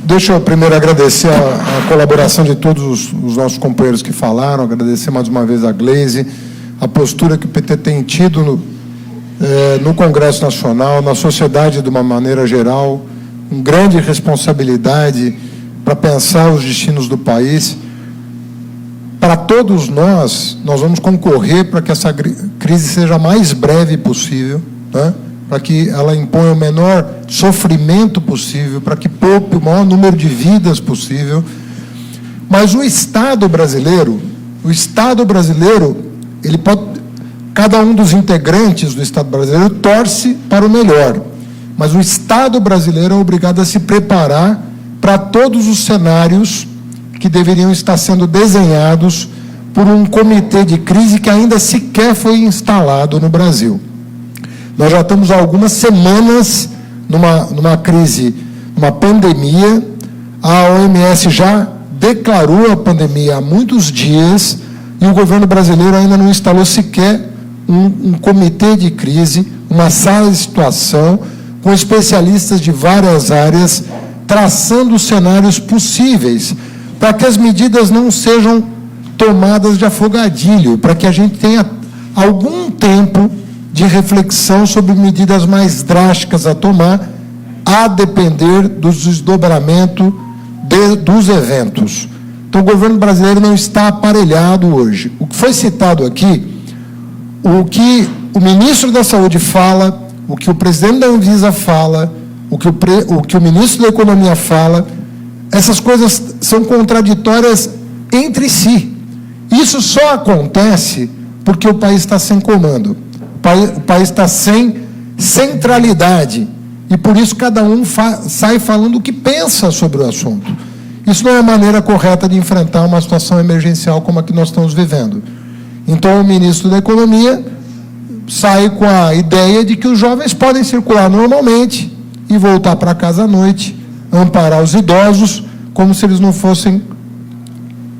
Deixa eu primeiro agradecer a colaboração de todos os nossos companheiros que falaram, agradecer mais uma vez a Gleisi, a postura que o PT tem tido no Congresso Nacional, na sociedade de uma maneira geral, com grande responsabilidade para pensar os destinos do país. Para todos nós vamos concorrer para que essa crise seja a mais breve possível, né? Para que ela imponha o menor sofrimento possível, para que poupe o maior número de vidas possível. Mas o Estado brasileiro, ele pode, cada um dos integrantes do Estado brasileiro torce para o melhor, mas o Estado brasileiro é obrigado a se preparar para todos os cenários que deveriam estar sendo desenhados por um comitê de crise que ainda sequer foi instalado no Brasil. Nós já estamos há algumas semanas numa crise, numa pandemia. A OMS já declarou a pandemia há muitos dias e o governo brasileiro ainda não instalou sequer um comitê de crise, uma sala de situação, com especialistas de várias áreas, traçando os cenários possíveis, para que as medidas não sejam tomadas de afogadilho, para que a gente tenha algum tempo de reflexão sobre medidas mais drásticas a tomar, a depender do desdobramento dos eventos. Então, o governo brasileiro não está aparelhado hoje. O que foi citado aqui, o que o ministro da Saúde fala, o que o presidente da Anvisa fala, o que o ministro da Economia fala, essas coisas são contraditórias entre si. Isso só acontece porque o país está sem comando. O país está sem centralidade e, por isso, cada um sai falando o que pensa sobre o assunto. Isso não é a maneira correta de enfrentar uma situação emergencial como a que nós estamos vivendo. Então, o ministro da Economia sai com a ideia de que os jovens podem circular normalmente e voltar para casa à noite, amparar os idosos, como se eles não fossem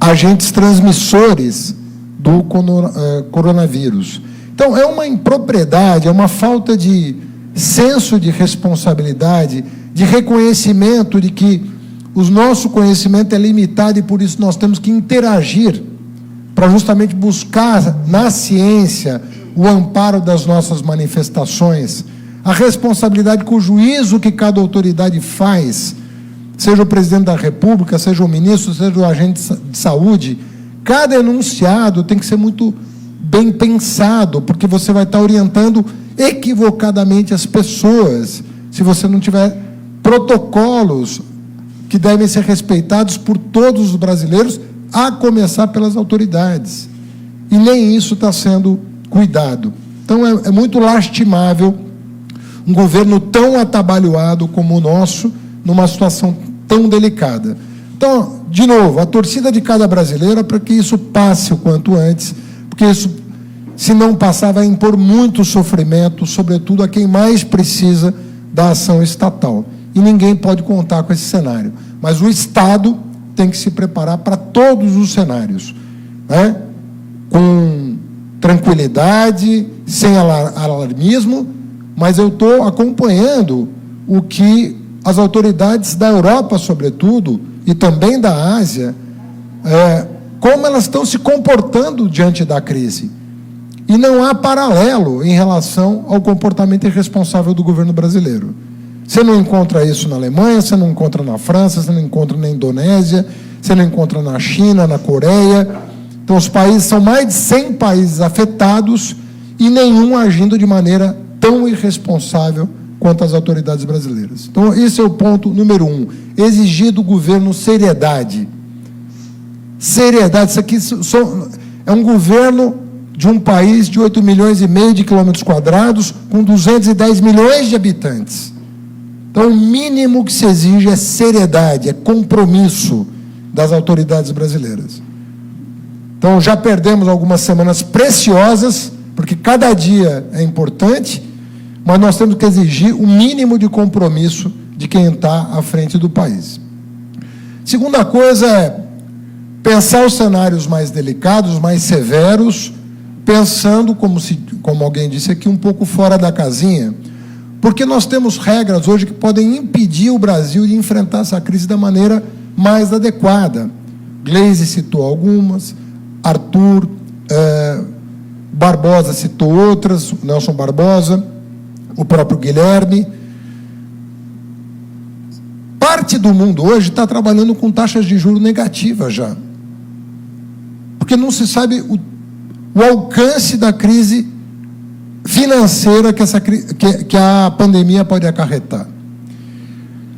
agentes transmissores do coronavírus. Então, é uma impropriedade, é uma falta de senso de responsabilidade, de reconhecimento de que o nosso conhecimento é limitado e, por isso, nós temos que interagir para justamente buscar na ciência o amparo das nossas manifestações, a responsabilidade com o juízo que cada autoridade faz, seja o presidente da República, seja o ministro, seja o agente de saúde. Cada enunciado tem que ser muito bem pensado, porque você vai estar orientando equivocadamente as pessoas, se você não tiver protocolos que devem ser respeitados por todos os brasileiros, a começar pelas autoridades. E nem isso está sendo cuidado. Então, é muito lastimável um governo tão atabalhoado como o nosso, numa situação tão delicada. Então, de novo, a torcida de cada brasileiro é para que isso passe o quanto antes, porque isso, se não passar, vai impor muito sofrimento, sobretudo a quem mais precisa da ação estatal. E ninguém pode contar com esse cenário. Mas o Estado tem que se preparar para todos os cenários, né? Com tranquilidade, sem alarmismo, mas eu estou acompanhando o que as autoridades da Europa, sobretudo, e também da Ásia, como elas estão se comportando diante da crise. E não há paralelo em relação ao comportamento irresponsável do governo brasileiro. Você não encontra isso na Alemanha, você não encontra na França, você não encontra na Indonésia, você não encontra na China, na Coreia. Então, os países, são mais de 100 países afetados e nenhum agindo de maneira tão irresponsável quanto as autoridades brasileiras. Então, esse é o ponto número 1. Exigir do governo seriedade. Seriedade. Isso aqui é um governo de um país de 8,5 milhões de quilômetros quadrados, com 210 milhões de habitantes. Então, o mínimo que se exige é seriedade, é compromisso das autoridades brasileiras. Então, já perdemos algumas semanas preciosas, porque cada dia é importante, mas nós temos que exigir o mínimo de compromisso de quem está à frente do país. Segunda coisa é pensar os cenários mais delicados, mais severos, pensando, como alguém disse aqui, um pouco fora da casinha, porque nós temos regras hoje que podem impedir o Brasil de enfrentar essa crise da maneira mais adequada. Gleisi citou algumas, Arthur Barbosa citou outras, Nelson Barbosa, o próprio Guilherme. Parte do mundo hoje está trabalhando com taxas de juros negativas já, porque não se sabe o alcance da crise financeira que a pandemia pode acarretar.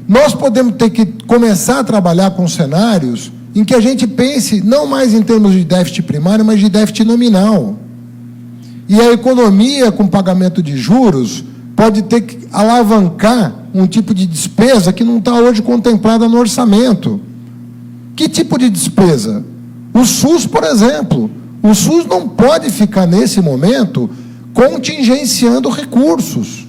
Nós podemos ter que começar a trabalhar com cenários em que a gente pense não mais em termos de déficit primário, mas de déficit nominal. E a economia com pagamento de juros pode ter que alavancar um tipo de despesa que não está hoje contemplada no orçamento. Que tipo de despesa? O SUS, por exemplo. O SUS não pode ficar, nesse momento, contingenciando recursos.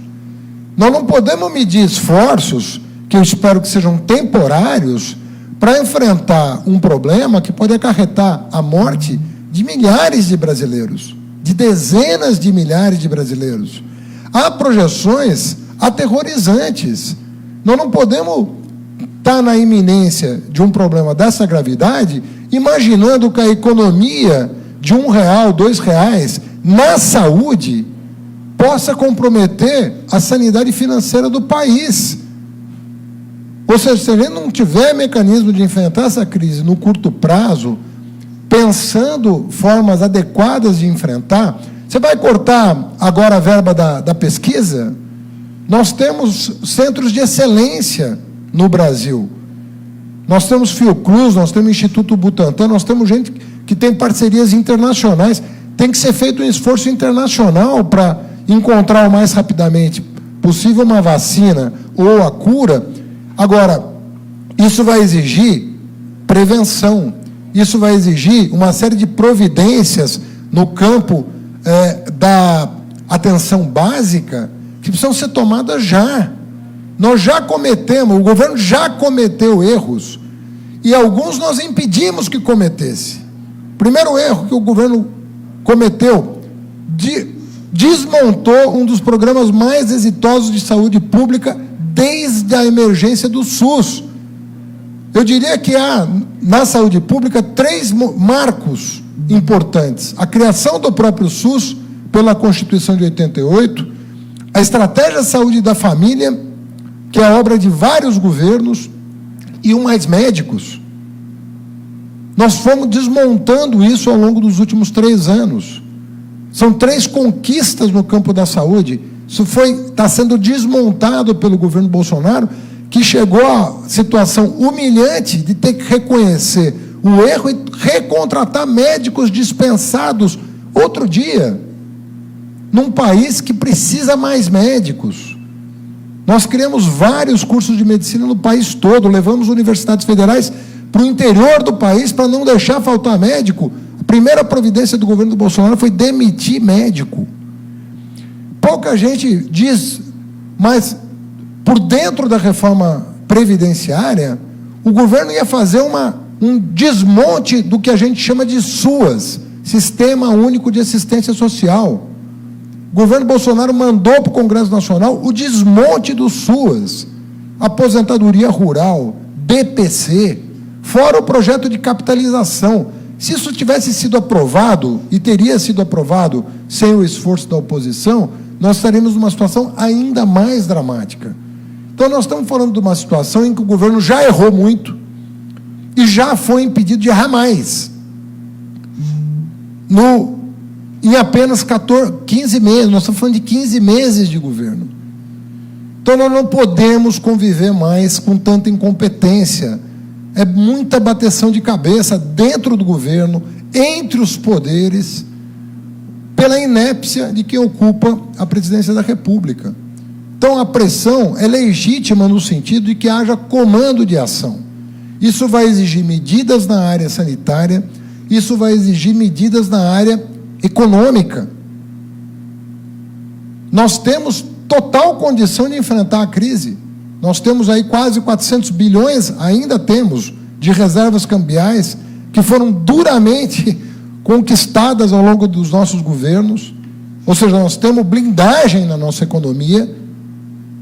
Nós não podemos medir esforços, que eu espero que sejam temporários, para enfrentar um problema que pode acarretar a morte de milhares de brasileiros, de dezenas de milhares de brasileiros. Há projeções aterrorizantes. Nós não podemos estar na iminência de um problema dessa gravidade, imaginando que a economia de R$1, R$2 na saúde possa comprometer a sanidade financeira do país. Ou seja, se a gente não tiver mecanismo de enfrentar essa crise no curto prazo, pensando formas adequadas de enfrentar, você vai cortar agora a verba da pesquisa? Nós temos centros de excelência no Brasil. Nós temos Fiocruz, nós temos Instituto Butantan, nós temos gente que tem parcerias internacionais. Tem que ser feito um esforço internacional para encontrar o mais rapidamente possível uma vacina ou a cura. Agora, isso vai exigir prevenção, isso vai exigir uma série de providências no campo da atenção básica que precisam ser tomadas já. Nós já cometemos, o governo já cometeu erros, e alguns nós impedimos que cometesse. O primeiro erro que o governo cometeu, desmontou um dos programas mais exitosos de saúde pública desde a emergência do SUS. Eu diria que há, na saúde pública, 3 marcos importantes: a criação do próprio SUS, pela Constituição de 88, a Estratégia de Saúde da Família, que é a obra de vários governos, e o Mais Médicos. Nós fomos desmontando isso ao longo dos últimos 3 anos. São 3 conquistas no campo da saúde. Isso está sendo desmontado pelo governo Bolsonaro, que chegou à situação humilhante de ter que reconhecer o erro e recontratar médicos dispensados outro dia, num país que precisa mais médicos. Nós criamos vários cursos de medicina no país todo, levamos universidades federais para o interior do país para não deixar faltar médico. A primeira providência do governo do Bolsonaro foi demitir médico. Pouca gente diz, mas por dentro da reforma previdenciária, o governo ia fazer um desmonte do que a gente chama de SUAS, Sistema Único de Assistência Social. O governo Bolsonaro mandou para o Congresso Nacional o desmonte do SUAS, aposentadoria rural, BPC, fora o projeto de capitalização. Se isso tivesse sido aprovado, e teria sido aprovado sem o esforço da oposição, nós estaríamos numa situação ainda mais dramática. Então, nós estamos falando de uma situação em que o governo já errou muito e já foi impedido de errar mais. Em apenas 15 meses, nós estamos falando de 15 meses de governo. Então, nós não podemos conviver mais com tanta incompetência. É muita bateção de cabeça dentro do governo, entre os poderes, pela inépcia de quem ocupa a presidência da República. Então, a pressão é legítima no sentido de que haja comando de ação. Isso vai exigir medidas na área sanitária, isso vai exigir medidas na área econômica. Nós temos total condição de enfrentar a crise. Nós temos aí quase 400 bilhões, ainda temos, de reservas cambiais, que foram duramente conquistadas ao longo dos nossos governos. Ou seja, nós temos blindagem na nossa economia,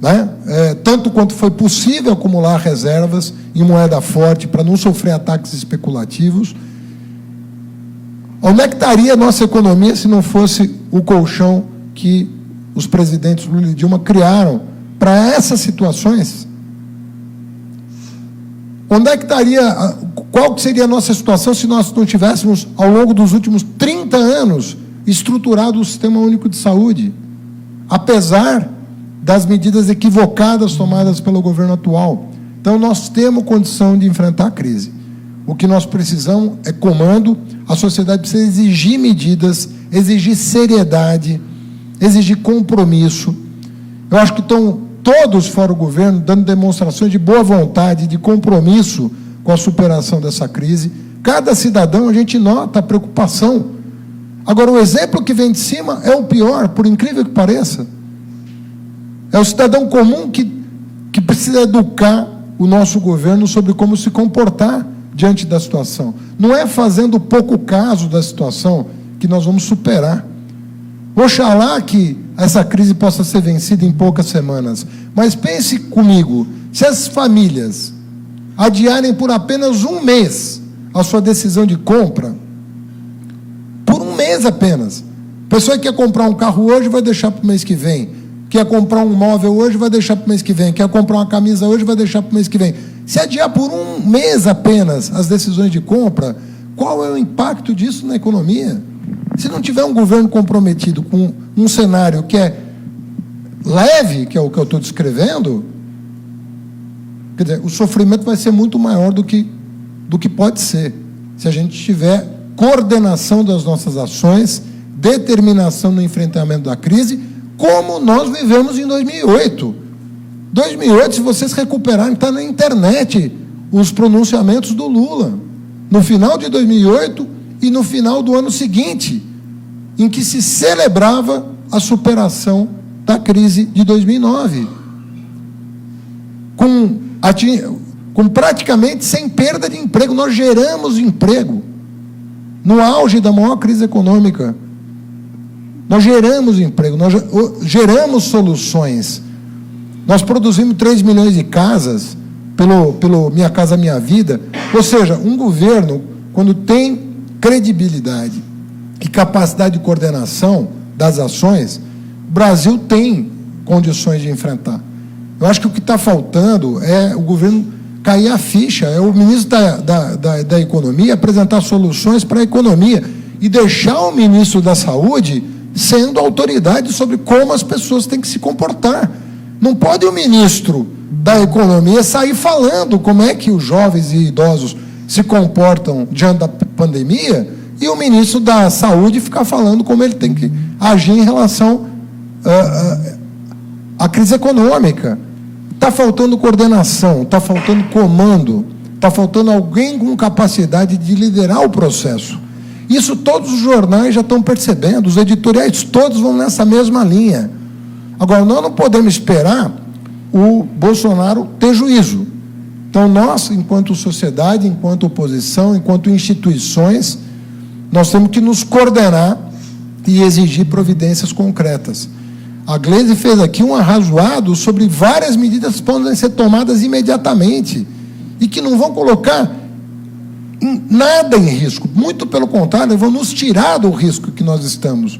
né? Tanto quanto foi possível acumular reservas em moeda forte para não sofrer ataques especulativos. Onde é que estaria a nossa economia se não fosse o colchão que os presidentes Lula e Dilma criaram para essas situações? Onde é que estaria, qual seria a nossa situação se nós não tivéssemos, ao longo dos últimos 30 anos, estruturado o Sistema Único de Saúde, apesar das medidas equivocadas tomadas pelo governo atual? Então, nós temos condição de enfrentar a crise. O que nós precisamos é comando, a sociedade precisa exigir medidas, exigir seriedade, exigir compromisso. Eu acho que estão todos fora o governo dando demonstrações de boa vontade, de compromisso com a superação dessa crise. Cada cidadão, a gente nota a preocupação. Agora, o exemplo que vem de cima é o pior, por incrível que pareça. É o cidadão comum que precisa educar o nosso governo sobre como se comportar diante da situação. Não é fazendo pouco caso da situação que nós vamos superar. Oxalá que essa crise possa ser vencida em poucas semanas. Mas pense comigo, se as famílias adiarem por apenas um mês a sua decisão de compra, por um mês apenas, a pessoa que quer comprar um carro hoje vai deixar para o mês que vem, quer comprar um móvel hoje vai deixar para o mês que vem, quer comprar uma camisa hoje vai deixar para o mês que vem. Se adiar por um mês apenas as decisões de compra, qual é o impacto disso na economia? Se não tiver um governo comprometido com um cenário que é leve, que é o que eu estou descrevendo, quer dizer, o sofrimento vai ser muito maior do que pode ser, se a gente tiver coordenação das nossas ações, determinação no enfrentamento da crise, como nós vivemos em 2008. 2008, se vocês recuperarem, está na internet os pronunciamentos do Lula, no final de 2008 e no final do ano seguinte, em que se celebrava a superação da crise de 2009, com praticamente sem perda de emprego. Nós geramos emprego no auge da maior crise econômica. Nós geramos emprego, nós geramos soluções. Nós produzimos 3 milhões de casas pelo Minha Casa Minha Vida. Ou seja, um governo, quando tem credibilidade e capacidade de coordenação das ações, o Brasil tem condições de enfrentar. Eu acho que o que está faltando é o governo cair a ficha, é o ministro da Economia apresentar soluções para a economia e deixar o ministro da Saúde sendo autoridade sobre como as pessoas têm que se comportar. Não pode o ministro da Economia sair falando como é que os jovens e idosos se comportam diante da pandemia e o ministro da Saúde ficar falando como ele tem que agir em relação à crise econômica. Está faltando coordenação, está faltando comando, está faltando alguém com capacidade de liderar o processo. Isso todos os jornais já estão percebendo, os editoriais todos vão nessa mesma linha. Agora, nós não podemos esperar o Bolsonaro ter juízo. Então, nós, enquanto sociedade, enquanto oposição, enquanto instituições, nós temos que nos coordenar e exigir providências concretas. A Gleisi fez aqui um arrazoado sobre várias medidas que podem ser tomadas imediatamente e que não vão colocar nada em risco, muito pelo contrário, vão nos tirar do risco que nós estamos.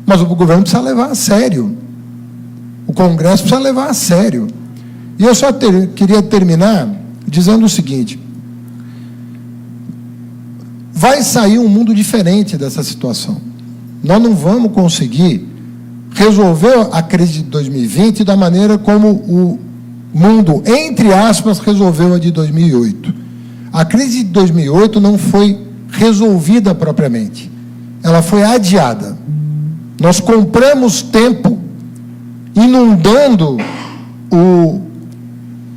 Mas o governo precisa levar a sério, o Congresso precisa levar a sério. E eu só queria terminar dizendo o seguinte: vai sair um mundo diferente dessa situação. Nós não vamos conseguir resolver a crise de 2020 da maneira como o mundo, entre aspas, resolveu a de 2008. A crise de 2008 não foi resolvida propriamente, ela foi adiada. Nós compramos tempo, inundando o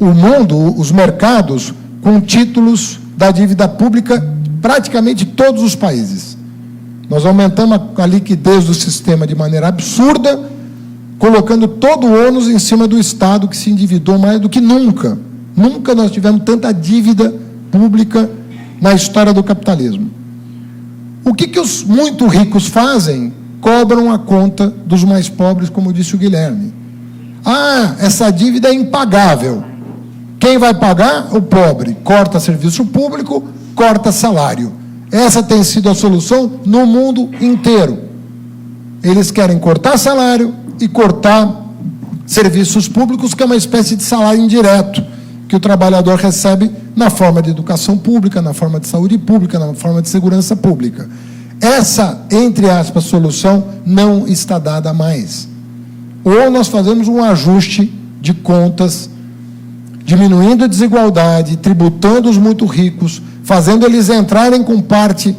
mundo, os mercados, com títulos da dívida pública, praticamente todos os países. Nós aumentamos a liquidez do sistema de maneira absurda, colocando todo o ônus em cima do Estado, que se endividou mais do que nunca. Nunca nós tivemos tanta dívida pública na história do capitalismo. O que os muito ricos fazem? Cobram a conta dos mais pobres, como disse o Guilherme. Ah, essa dívida é impagável. Quem vai pagar? O pobre. Corta serviço público, corta salário. Essa tem sido a solução no mundo inteiro. Eles querem cortar salário e cortar serviços públicos, que é uma espécie de salário indireto, que o trabalhador recebe na forma de educação pública, na forma de saúde pública, na forma de segurança pública. Essa, entre aspas, solução não está dada mais. Ou nós fazemos um ajuste de contas, diminuindo a desigualdade, tributando os muito ricos, fazendo eles entrarem com parte,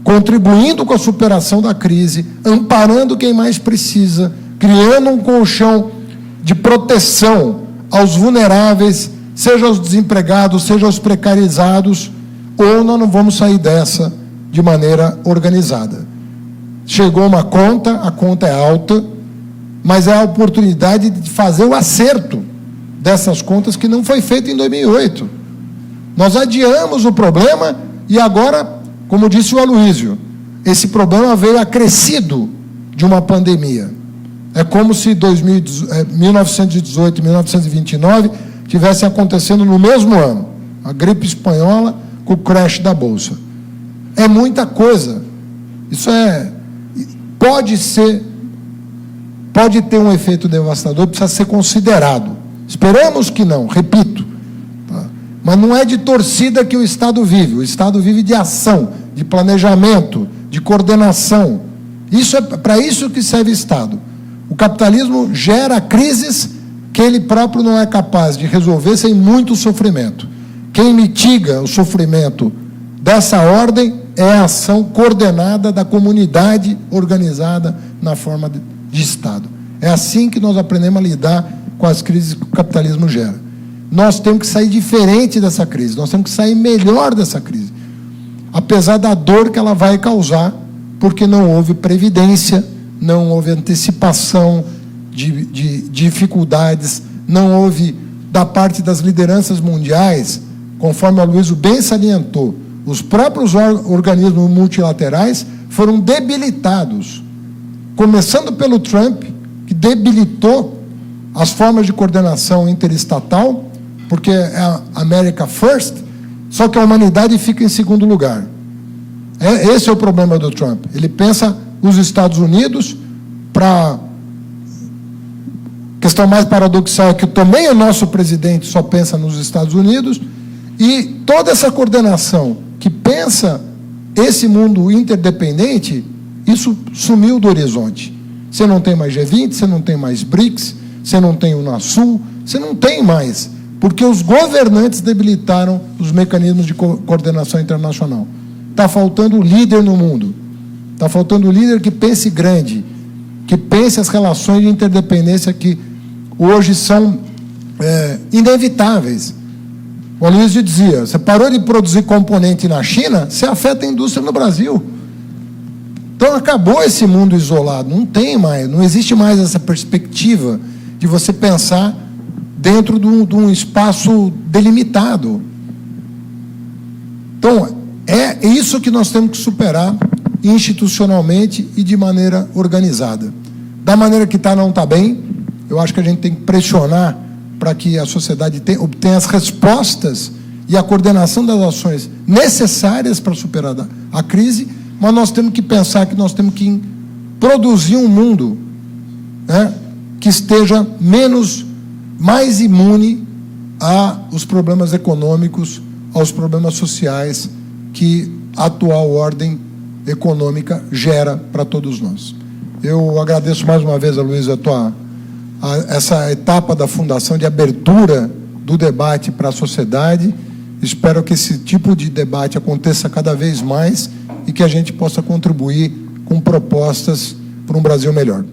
contribuindo com a superação da crise, amparando quem mais precisa, criando um colchão de proteção aos vulneráveis, seja aos desempregados, seja aos precarizados, ou nós não vamos sair dessa de maneira organizada. Chegou uma conta, a conta é alta, mas é a oportunidade de fazer o acerto dessas contas que não foi feito em 2008. Nós adiamos o problema e agora, como disse o Aloysio, esse problema veio acrescido de uma pandemia. É como se 1918 e 1929 tivessem acontecendo no mesmo ano. A gripe espanhola com o crash da Bolsa. É muita coisa. Isso pode ter um efeito devastador, precisa ser considerado. Esperamos que não, repito. Tá? Mas não é de torcida que o Estado vive. O Estado vive de ação, de planejamento, de coordenação. Isso é para isso que serve o Estado. O capitalismo gera crises que ele próprio não é capaz de resolver sem muito sofrimento. Quem mitiga o sofrimento dessa ordem é a ação coordenada da comunidade organizada na forma de Estado. É assim que nós aprendemos a lidar com as crises que o capitalismo gera. Nós temos que sair diferente dessa crise, nós temos que sair melhor dessa crise, apesar da dor que ela vai causar, porque não houve previdência, não houve antecipação de dificuldades, não houve, da parte das lideranças mundiais, conforme a Aloysio bem salientou, os próprios organismos multilaterais foram debilitados, começando pelo Trump, que debilitou as formas de coordenação interestatal, porque é a America First, só que a humanidade fica em segundo lugar. Esse é o problema do Trump. Ele pensa os Estados Unidos, para questão mais paradoxal é que também o nosso presidente só pensa nos Estados Unidos, e toda essa coordenação que pensa esse mundo interdependente, isso sumiu do horizonte. Você não tem mais G20, você não tem mais BRICS, você não tem o Unasul, você não tem mais, porque os governantes debilitaram os mecanismos de coordenação internacional. Está faltando líder no mundo, está faltando líder que pense grande, que pense as relações de interdependência que hoje são inevitáveis. O Aloysio dizia, você parou de produzir componente na China, você afeta a indústria no Brasil. Então acabou esse mundo isolado, não tem mais, não existe mais essa perspectiva de você pensar dentro de um espaço delimitado. Então, é isso que nós temos que superar institucionalmente e de maneira organizada. Da maneira que está, não está bem. Eu acho que a gente tem que pressionar para que a sociedade obtenha as respostas e a coordenação das ações necessárias para superar a crise, mas nós temos que pensar que nós temos que produzir um mundo, né, que esteja mais imune aos problemas econômicos, aos problemas sociais que a atual ordem econômica gera para todos nós. Eu agradeço mais uma vez, Aloysio, essa etapa da Fundação de abertura do debate para a sociedade. Espero que esse tipo de debate aconteça cada vez mais e que a gente possa contribuir com propostas para um Brasil melhor.